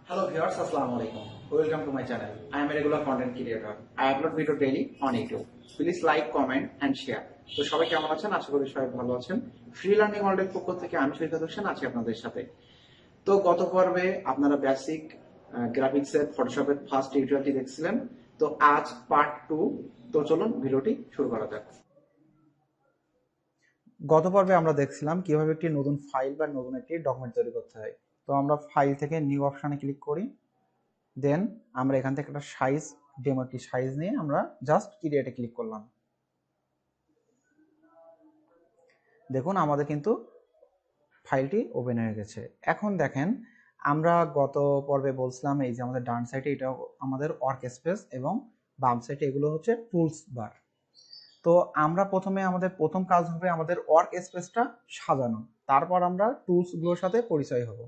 Hello viewers, Assalamu alaikum. Welcome to my channel. I am a regular content creator. I upload video daily on YouTube. Please like, comment and share. তো সবাই কেমন আছেন? আশা করি সবাই ভালো আছেন। Free learning ওয়ার্ল্ডের পক্ষ থেকে আমি সৈকত হোসেন আছি আপনাদের সাথে। তো গত পর্বে আপনারা বেসিক গ্রাফিক্সের ফটোশপের ফার্স্ট টিউটোরিয়ালটি দেখছিলেন। তো আজ পার্ট 2। তো চলুন ভিডিওটি শুরু করা যাক। গত পর্বে আমরা দেখছিলাম কিভাবে একটি নতুন ফাইল বা নতুন একটি ডকুমেন্ট তৈরি করতে হয়। তো আমরা ফাইল থেকে নিউ অপশনে ক্লিক করি, দেন আমরা এখান থেকে একটা সাইজ ডেমো একটি সাইজ নিয়ে আমরা জাস্ট ক্রিয়েটে ক্লিক করলাম। দেখুন আমাদের কিন্তু ফাইলটি ওপেন হয়ে গেছে। এখন দেখেন আমরা গত পর্বে বলছিলাম এই যে আমাদের ডান সাইডে এটা আমাদের ওয়ার্ক স্পেস এবং বাম সাইডে এগুলো হচ্ছে টুলস বার। তো আমরা আমাদের প্রথম কাজ হবে আমাদের ওয়ার্ক স্পেসটা সাজানো, তারপর আমরা টুলসগুলোর সাথে পরিচয় হব।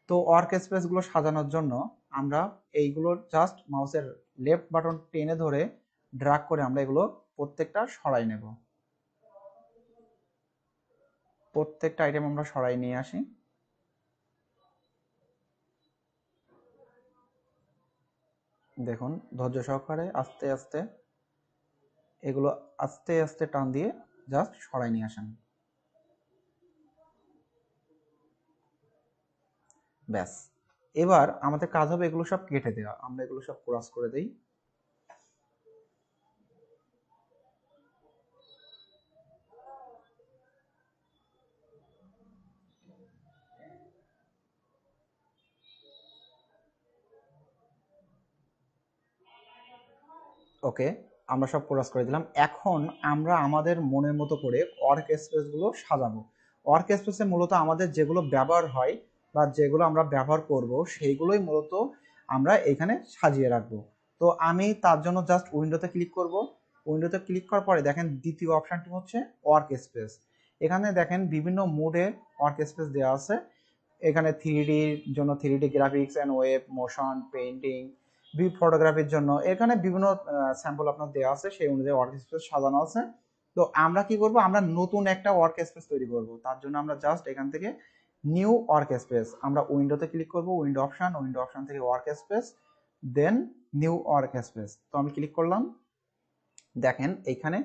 তো ওয়ার্ক স্পেসগুলো সাজানোর জন্য আমরা এইগুলোর জাস্ট মাউসের লেফট বাটন টেনে ধরে ড্র্যাগ করে আমরা এগুলো প্রত্যেকটা সরাই নেব। প্রত্যেকটা আইটেম আমরা সরাই নিয়ে আসি। দেখুন ধৈর্য সহকারে আস্তে আস্তে এগুলো আস্তে আস্তে টান দিয়ে জাস্ট সরাই নিয়ে আসেন। ব্যাস, এবার আমাদের কাজ হবে এগুলো সব কেটে দেওয়া। আমরা এগুলো সব ক্রস করে দেই। ওকে, আমরা সব ক্রস করে দিলাম। এখন আমরা আমাদের মনের মতো করে ওয়ার্ক স্পেসগুলো সাজাবো। ওয়ার্ক স্পেসে মূলত আমাদের যেগুলো ব্যবহার হয় বা যেগুলো আমরা ব্যবহার করব সেইগুলোই মূলত আমরা এখানে সাজিয়ে রাখবো। তো আমি তার জন্য জাস্ট উইন্ডোতে ক্লিক করব। উইন্ডোতে ক্লিক করার পরে দেখেন দ্বিতীয় অপশানটি হচ্ছে ওয়ার্ক স্পেস। এখানে দেখেন বিভিন্ন মোডে ওয়ার্ক স্পেস দেওয়া আছে। এখানে 3ডির জন্য 3ডি graphics and web, motion, painting, ফটোগ্রাফির জন্য এখানে বিভিন্ন স্যাম্পল আপনার দেওয়া আছে, সেই অনুযায়ী ওয়ার্ক স্পেস সাজানো আছে। তো আমরা কি করব, আমরা নতুন একটা ওয়ার্ক স্পেস তৈরি করব। তার জন্য আমরা জাস্ট এখান থেকে নিউ ওয়ার্ক স্পেস, আমরা উইন্ডোতে ক্লিক করব, উইন্ডো অপশন থেকে ওয়ার্ক স্পেস, দেন নিউ ওয়ার্ক স্পেস। তো আমি ক্লিক করলাম। দেখেন এইখানে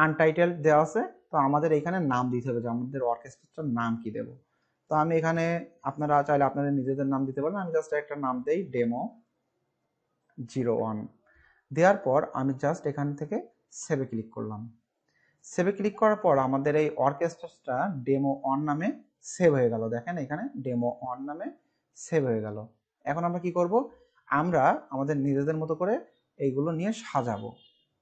আনটাইটেলড দেওয়া আছে। তো আমাদের এইখানে নাম দিতে হবে যে আমাদের ওয়ার্ক স্পেসটার নাম কি দেব। তো আমি এখানে, আপনারা চাইলে আপনাদের নিজেদের নাম দিতে পারেন, আমি জাস্ট একটা নাম দেই ডেমো 01। দেওয়ার পর আমি জাস্ট এখান থেকে সেভে ক্লিক করলাম। সেভে ক্লিক করার পর আমাদের এই ওয়ার্ক স্পেসটা ডেমো 1 নামে সেভ হয়ে গেল। দেখেন এখানে ডেমো 1 নামে সেভ হয়ে গেল। এখন আমরা কি করব, আমরা আমাদের নিজেদের মতো করে এইগুলো নিয়ে সাজাবো।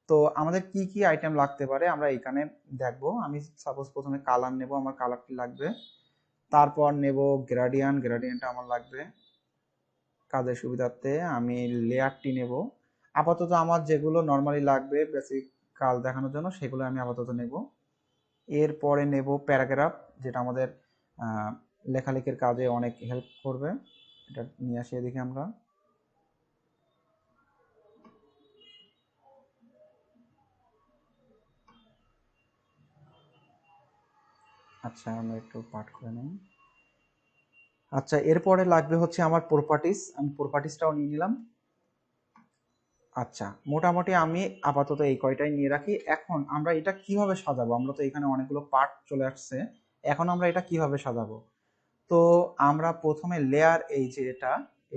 তো আমাদের কি কি আইটেম লাগতে পারে আমরা এখানে দেখব। আমি সাপোজ প্রথমে কালার নেব, আমার কালারটি লাগবে। তারপর নেব গ্রেডিয়েন্টটা আমার লাগবে। কাজের সুবিধার্থে আমি লেয়ারটি নেব। আপাতত আমার যেগুলো নর্মালি লাগবে বেসিক কাজ দেখানোর জন্য সেগুলো আমি আপাতত নেব। এরপরে নেব প্যারাগ্রাফ, যেটা আমাদের লেখালেখির কাজে অনেক হেল্প করবে। এটা নিয়ে আসি এদিকে আমরা। আচ্ছা আমরা একটু পাঠ করে নিই। আচ্ছা এরপরে লাগবে হচ্ছে আমার প্রপার্টিস, আমি প্রপার্টিসটাও নিয়ে নিলাম। আচ্ছা মোটামুটি আমি আপাতত এই কয়টাই নিয়ে রাখি। এখন আমরা এটা কিভাবে সাজাবো, আমরা তো এখানে অনেকগুলো পার্ট চলে আসছে, এখন আমরা এটা কিভাবে সাজাবো। তো আমরা প্রথমে লেয়ার, এই যে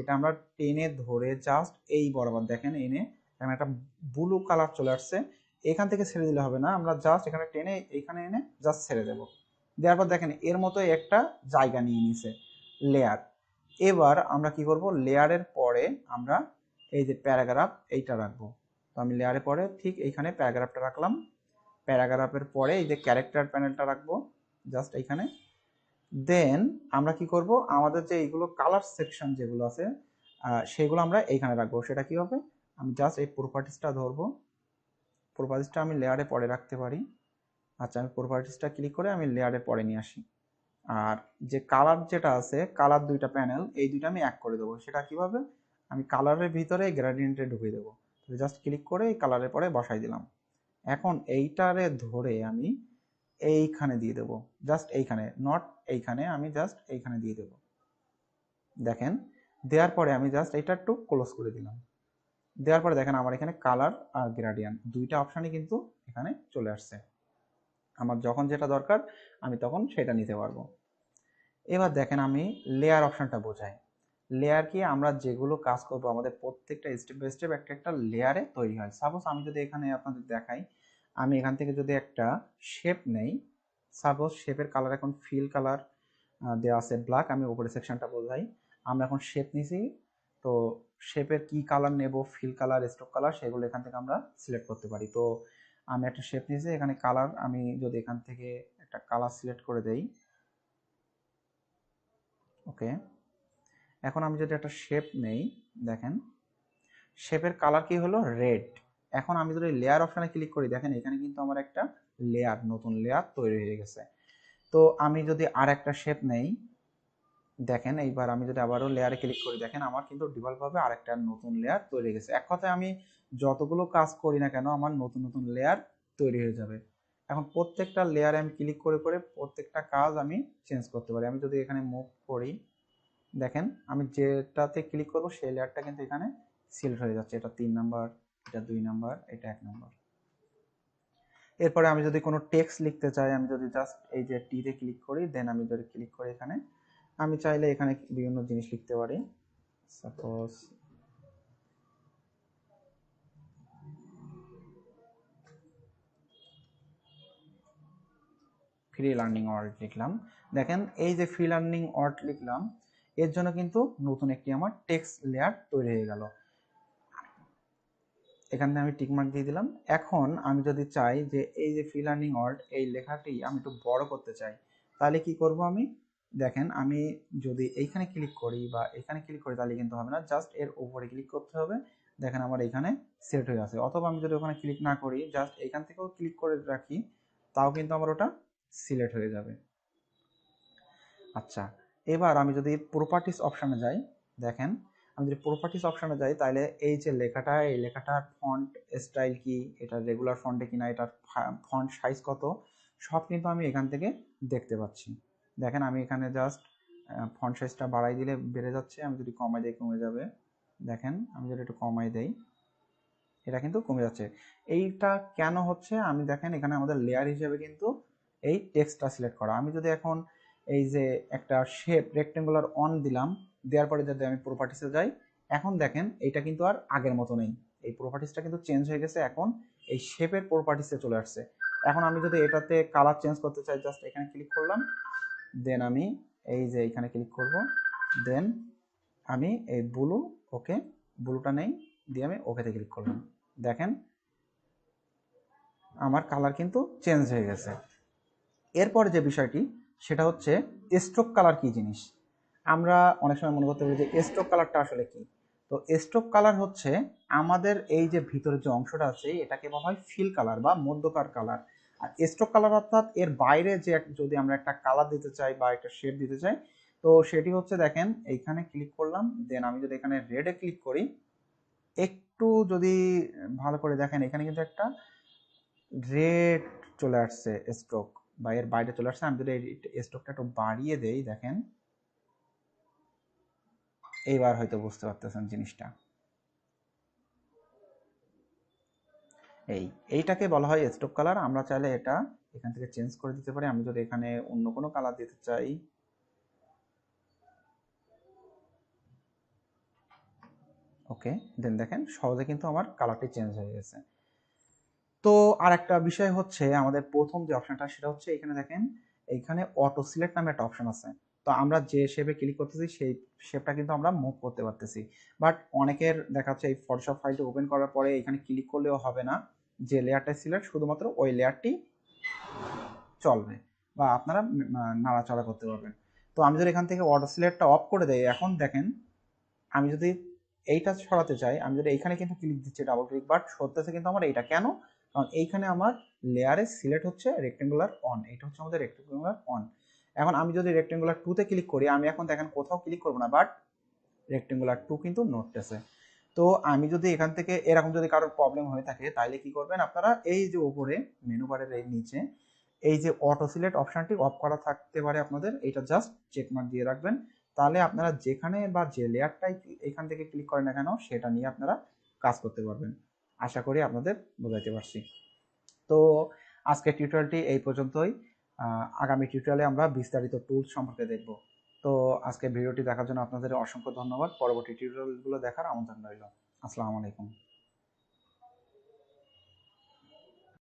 এটা আমরা টেনে ধরে জাস্ট এই বরাবর দেখেন এনে এখানে একটা ব্লু কালার চলে আসছে। এখান থেকে ছেড়ে দিলে হবে না, আমরা জাস্ট এখানে টেনে এখানে এনে জাস্ট ছেড়ে দেবো। দেওয়ার পর দেখেন এর মতো একটা জায়গা নিয়ে নিছে লেয়ার। এবার আমরা কি করব, লেয়ারের পরে আমরা এই যে প্যারাগ্রাফ এইটা রাখবো। তো আমি লেয়ারের পরে ঠিক এইখানে প্যারাগ্রাফটা রাখলাম। প্যারাগ্রাফের পরে এই যে ক্যারেক্টার প্যানেলটা রাখবো জাস্ট এইখানে। দেন আমরা কি করব, আমাদের যে এইগুলো কালার সেকশন যেগুলো আছে সেগুলো আমরা এইখানে রাখবো। সেটা কি হবে, আমি জাস্ট এই প্রপার্টিসটা ধরবো। প্রপার্টিসটা আমি লেয়ারে পরে রাখতে পারি। আচ্ছা আমি প্রপার্টিসটা ক্লিক করে আমি লেয়ারে পরে নিয়ে আসি। আর যে কালার যেটা আছে, কালার দুইটা প্যানেল, এই দুইটা আমি এক করে দেবো। সেটা কিভাবে, আমি কালারের ভিতরে গ্রেডিয়েন্টে ঢুকিয়ে দেবো। জাস্ট ক্লিক করে এই কালারের পরে বসাই দিলাম। এখন এইটারে ধরে আমি এইখানে দিয়ে দেবো, জাস্ট এইখানে, নট এইখানে, আমি জাস্ট এইখানে দিয়ে দেবো। দেখেন দেওয়ার পরে আমি জাস্ট এটা একটু ক্লোজ করে দিলাম। দেওয়ার পরে দেখেন আমার এখানে কালার আর গ্রেডিয়েন্ট দুইটা অপশানই কিন্তু এখানে চলে আসছে। আমার যখন যেটা দরকার আমি তখন সেটা নিতে পারবো। এবার দেখেন আমি লেয়ার অপশানটা বোঝাই। লেয়ার কি, আমরা যেগুলো কাজ করব আমাদের প্রত্যেকটা স্টেপ বাই স্টেপ একটা একটা লেয়ারে তৈরি হয়। সাপোজ আমি যদি এখানে আপনাদের দেখাই, আমি এখান থেকে যদি একটা শেপ নেই, সাপোজ শেপের কালার এখন ফিল কালার দেওয়া আছে ব্ল্যাক, আমি উপরে সেকশনটা বোঝাই। আমরা এখন শেপ নিছি, তো শেপের কি কালার নেব, ফিল কালার, স্ট্রোক কালার, সেগুলো এখান থেকে আমরা সিলেক্ট করতে পারি। তো আমি একটা শেপ নিয়েছি, এখানে কালার আমি যদি এখান থেকে একটা কালার সিলেক্ট করে দেই, ওকে। এখন আমি যদি একটা শেপ নেই, দেখেন শেপের কালার কি হলো, রেড। এখন আমি যদি লেয়ার অপশানে ক্লিক করি, দেখেন এখানে কিন্তু আমার একটা লেয়ার, নতুন লেয়ার তৈরি হয়ে গেছে। তো আমি যদি আর একটা শেপ নেই, দেখেন এইবার আমি যদি আবারও লেয়ারে ক্লিক করি, দেখেন আমার কিন্তু ডিফল্টভাবে আরেকটা নতুন লেয়ার তৈরি হয়ে গেছে। এক কথায় আমি যতগুলো কাজ করি না কেন আমার নতুন নতুন লেয়ার তৈরি হয়ে যাবে। এখন প্রত্যেকটা লেয়ারে আমি ক্লিক করে করে প্রত্যেকটা কাজ আমি চেঞ্জ করতে পারি। আমি যদি এখানে মুভ করি, দেখেন আমি যেটাতে ক্লিক করব সেই লেয়ারটা কিন্তু এখানে সিলেক্ট হয়ে যাচ্ছে। এটা 3 নাম্বার, এটা 2 নাম্বার, এটা 1 নাম্বার। এরপরে আমি যদি কোনো টেক্সট লিখতে চাই, আমি যদি জাস্ট এই যে টিতে ক্লিক করি, দেন আমি যদি ক্লিক করি এখানে, আমি চাইলে এখানে বিভিন্ন জিনিস লিখতে পারি। সাপোজ ফ্রি লার্নিং ওয়ার্ড লিখলাম। দেখেন এই যে ফ্রি লার্নিং ওয়ার্ড লিখলাম, এর জন্য কিন্তু নতুন একটি আমার টেক্সট লেয়ার তৈরি হয়ে গেল। এখানে আমি টিকমার্ক দিয়ে দিলাম। এখন আমি যদি চাই যে এই যে ফ্রি লার্নিং ওয়ার্ড, এই লেখাটি আমি একটু বড় করতে চাই, তাহলে কি করব আমি, দেখেন আমি যদি এইখানে ক্লিক করি বা এখানে ক্লিক করি তাহলে কিন্তু হবে না, জাস্ট এর উপরে ক্লিক করতে হবে। দেখেন আমার এখানে সেট হয়ে আছে। অথবা আমি যদি ওখানে ক্লিক না করি, জাস্ট এখান থেকেও ক্লিক করে রাখি, তাও কিন্তু আমার ওটা সিলেক্ট হয়ে যাবে। আচ্ছা, এবার আমি যদি প্রপার্টিস অপশানে যাই, দেখেন আমি যদি প্রপার্টিস অপশানে যাই, তাহলে এই যে লেখাটা, এই লেখাটার ফন্ট স্টাইল কি, এটা রেগুলার ফন্টে কিনা, এটার ফন্ট সাইজ কত, সব কিন্তু আমি এখান থেকে দেখতে পাচ্ছি। দেখেন আমি এখানে জাস্ট ফন্ট সাইজটা বাড়াই দিলে বেড়ে যাচ্ছে, আমি যদি কমাই দিই কমে যাবে। দেখেন আমি যদি একটু কমাই দেই, এটা কিন্তু কমে যাচ্ছে। এইটা কেন হচ্ছে, আমি দেখেন এখানে আমাদের লেয়ার হিসেবে কিন্তু এই টেক্সটটা সিলেক্ট করা। আমি যদি এখন এই যে একটা শেপ রেক্টেঙ্গুলার অন দিলাম, দেওয়ার পরে যদি আমি প্রপার্টিসে যাই, এখন দেখেন এইটা কিন্তু আর আগের মতো নেই, এই প্রপার্টিসটা কিন্তু চেঞ্জ হয়ে গেছে। এখন এই শেপের প্রপার্টিসে চলে আসছে। এখন আমি যদি এটাতে কালার চেঞ্জ করতে চাই, জাস্ট এখানে ক্লিক করলাম, দেন আমি এই যে এখানে ক্লিক করব, দেন আমি এই ব্লু, ওকে ব্লুটা নেই, দিয়ে আমি ওকেতে ক্লিক করলাম। দেখেন আমার কালার কিন্তু চেঞ্জ হয়ে গেছে। এরপর যে বিষয়টি সেটা হচ্ছে স্ট্রোক কালার কি জিনিস। আমরা অনেক সময় মনে করতে পারি যে স্ট্রোক কালারটা আসলে কি। তো স্ট্রোক কালার হচ্ছে আমাদের এই যে ভিতরের যে অংশটা আছে এটাকে বলা হয় ফিল কালার বা মধ্যকার কালার। আর স্ট্রোক কালার অর্থাৎ এর বাইরে যে যদি আমরা একটা কালার দিতে চাই বা একটা শেড দিতে চাই, তো সেটি হচ্ছে, দেখেন এইখানে ক্লিক করলাম, দেন আমি যদি এখানে রেডে ক্লিক করি, একটু যদি ভালো করে দেখেন এখানে কিন্তু একটা রেড চলে আসছে স্ট্রোক, বা এর বাইরে চলে আসছে। আমি যদি এই স্ট্রোকটা একটু বাড়িয়ে দেই, দেখেন এইবার হয়তো বুঝতে পারতেছেন জিনিসটা। এইটাকে বলা হয় স্ট্রোক কালার। আমরা চাইলে এটা এখান থেকে চেঞ্জ করে দিতে পারি। আমি যদি এখানে অন্য কোনো কালার দিতে চাই, ওকে, দেন দেখেন সহজে কিন্তু আমার কালারটি চেঞ্জ হয়ে গেছে। তো আর একটা বিষয় হচ্ছে আমাদের প্রথম যে অপশনটা সেটা হচ্ছে এখানে দেখেন, এইখানে অটো সিলেক্ট নামে একটা অপশন আছে। তো আমরা যে শেপে ক্লিক করতেছি সেই শেপটা কিন্তু আমরা মুভ করতে পারতেছি। বাট অনেকের দেখা যাচ্ছে এই ফটোশপ ফাইলটা ওপেন করার পরে এখানে ক্লিক করলেও হবে না, যে লেয়ারটা সিলেক্ট শুধুমাত্র ওই লেয়ারটি চলবে বা আপনারা নাড়াচাড়া করতে পারবেন। তো আমি যদি এখান থেকে অটো সিলেক্টটা অফ করে দেই, এখন দেখেন আমি যদি এইটা সরাতে চাই, আমি যদি এইখানে কিন্তু ক্লিক দিচ্ছি ডাবল ক্লিক, বাট সরতেছে কিন্তু আমার এইটা কেন, কারণ এইখানে আমার লেয়ারে সিলেক্ট হচ্ছে রেক্টেঙ্গুলার অন, এটা হচ্ছে আমাদের রেক্টেঙ্গুলার অন। এখন আমি যদি রেক্টেঙ্গুলার টুতে ক্লিক করি, আমি এখন দেখেন কোথাও ক্লিক করবো না, বাট রেক্টেঙ্গুলার টু কিন্তু নড়তেছে। তো আমি যদি এখান থেকে এরকম যদি কারোর প্রবলেম হয়ে থাকে, তাহলে কি করবেন আপনারা, এই যে উপরে মেনু বারের এই নিচে এই যে অটো সিলেক্ট অপশনটি অফ করা থাকতে পারে আপনাদের, এটা জাস্ট চেক মার্ক দিয়ে রাখবেন। তাহলে আপনারা যেখানে বা যে লেয়ারটাই এখান থেকে ক্লিক করেন না কেন সেটা নিয়ে আপনারা কাজ করতে পারবেন। আশা করি আপনাদের বোঝাইতে পারছি। তো আজকের টিউটোরিয়ালটি এই পর্যন্তই। আগামী টিউটোরিয়ালে আমরা বিস্তারিত টুলস সম্পর্কে দেখব। তো আজকে ভিডিওটি দেখার জন্য আপনাদের অসংখ্য ধন্যবাদ। পরবর্তী টিউটোরিয়ালগুলো দেখার আমন্ত্রণ রইল। আসসালামু আলাইকুম।